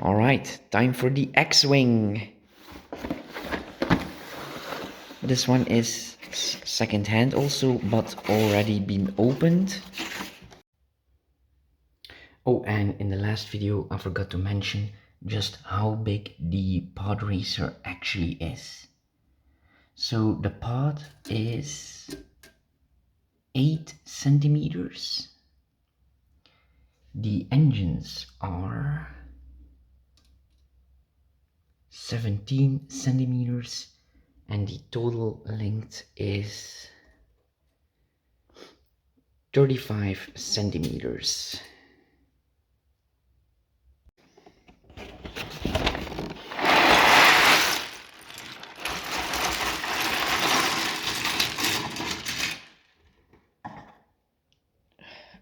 Alright, time for the X-Wing. This one is second hand also, but already been opened. Oh, and in the last video I forgot to mention just how big the pod racer actually is. So the pod is 8 centimeters. The engines are 17 centimeters and the total length is 35 centimeters.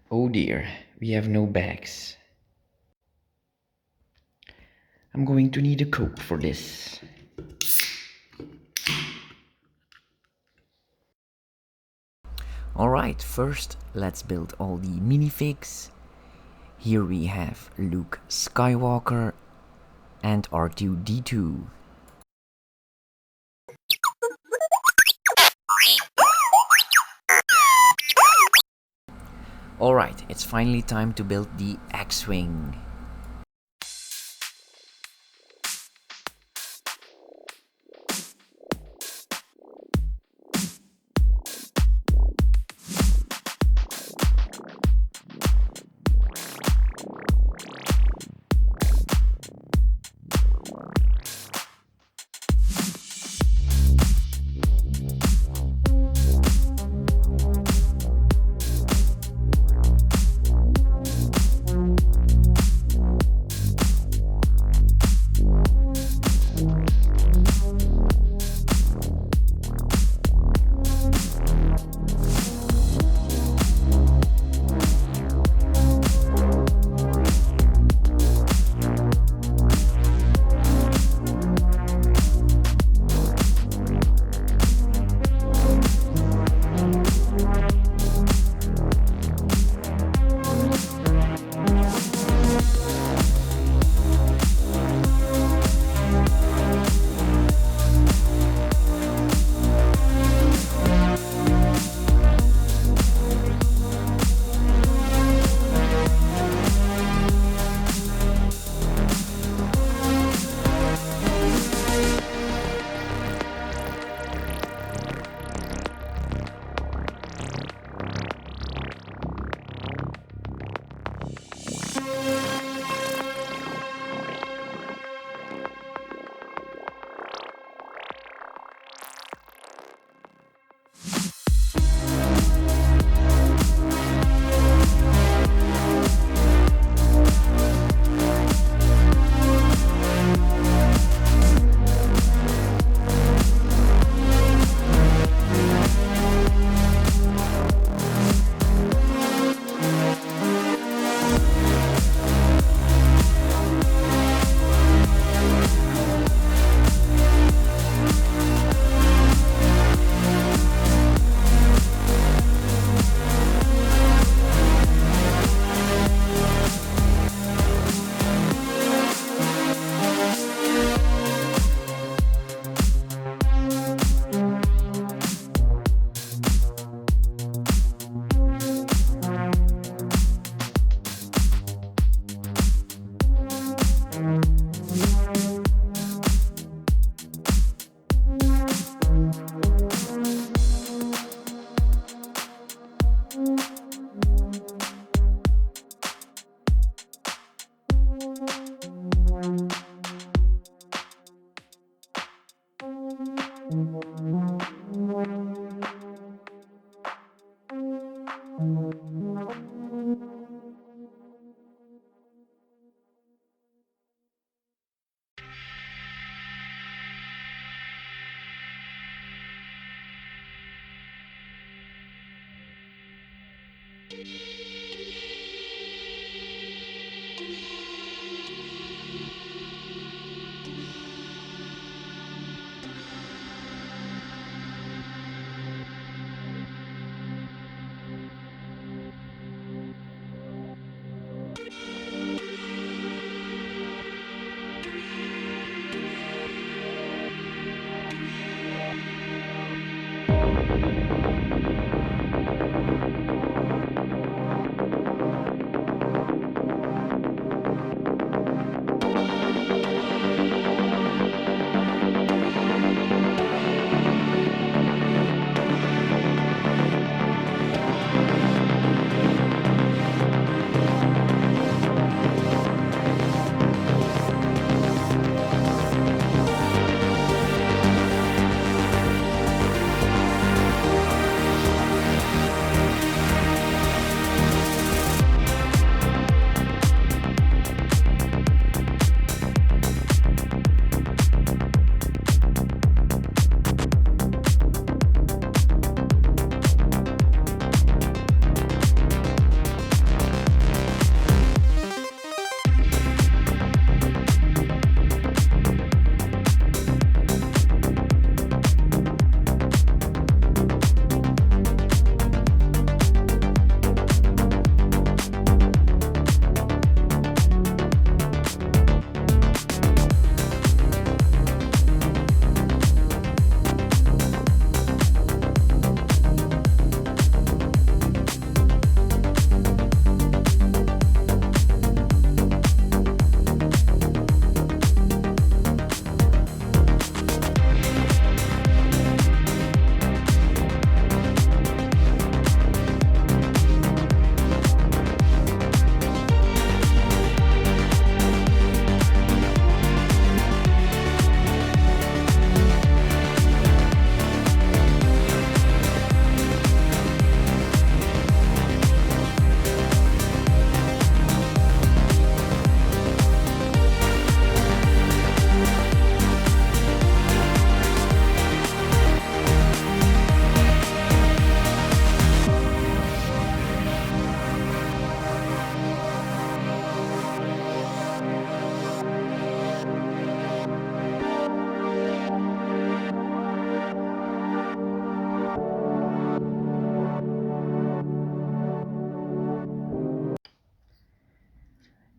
Oh dear, we have no bags. I'm going to need a Coke for this. Alright, first let's build all the minifigs. Here we have Luke Skywalker and R2-D2. Alright, it's finally time to build the X-Wing.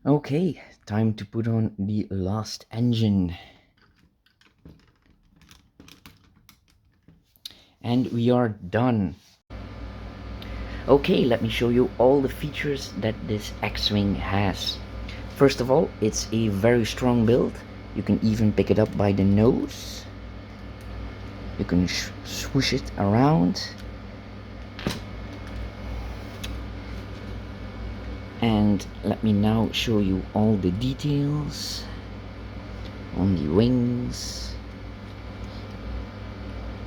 Okay, time to put on the last engine. And we are done. Okay, let me show you all the features that this X-Wing has. First of all, it's a very strong build. You can even pick it up by the nose. You can swoosh it around. And let me now show you all the details on the wings,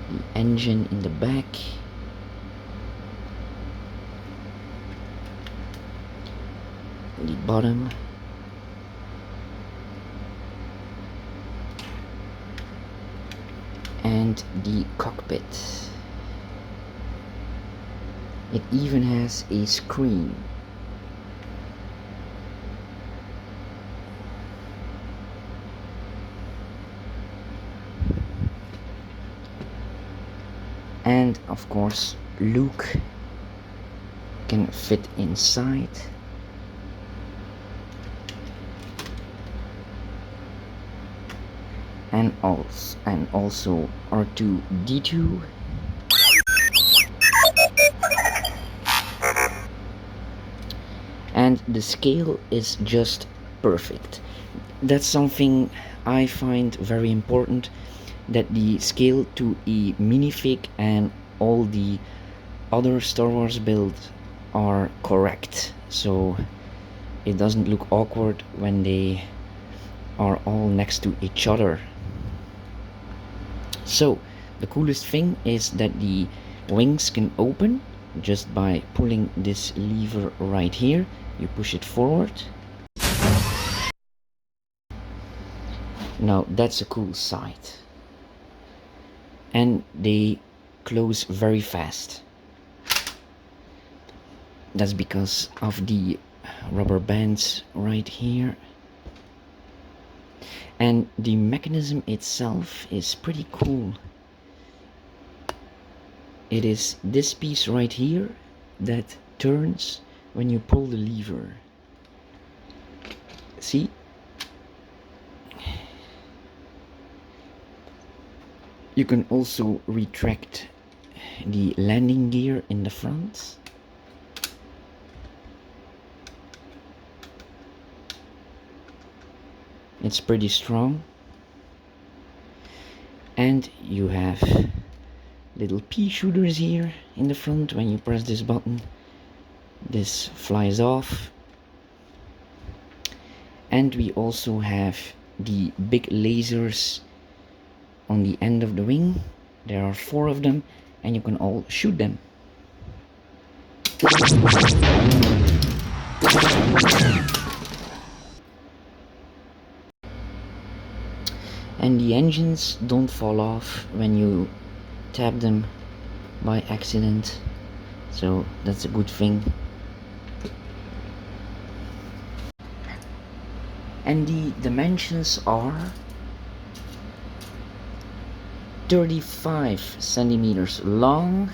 the engine in the back, the bottom, and the cockpit. It even has a screen. And of course, Luke can fit inside. And also R2-D2. And the scale is just perfect. That's something I find very important, that the scale to a minifig and all the other Star Wars builds are correct, so it doesn't look awkward when they are all next to each other. So the coolest thing is that the wings can open just by pulling this lever right here. You push it forward. Now that's a cool sight. And they close very fast. That's because of the rubber bands right here. And the mechanism itself is pretty cool. It is this piece right here that turns when you pull the lever. See? You can also retract the landing gear in the front. It's pretty strong. And you have little pea shooters here in the front. When you press this button, this flies off. And we also have the big lasers on the end of the wing. There are 4 of them, and you can all shoot them. And the engines don't fall off when you tap them by accident, so that's a good thing. And the dimensions are 35 centimeters long,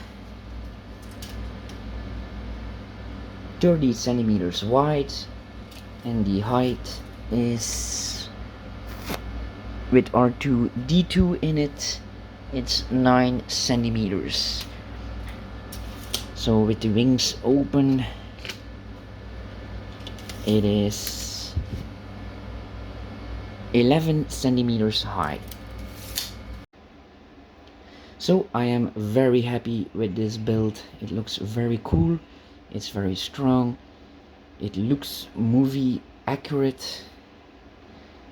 30 centimeters wide, and the height is, with R2-D2 in it, it's 9 centimeters. So with the wings open, it is 11 centimeters high. So I am very happy with this build. It looks very cool, it's very strong, it looks movie accurate,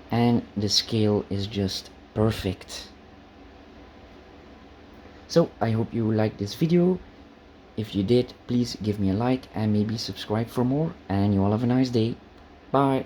and the scale is just perfect. So I hope you liked this video. If you did, please give me a like and maybe subscribe for more, and you all have a nice day. Bye.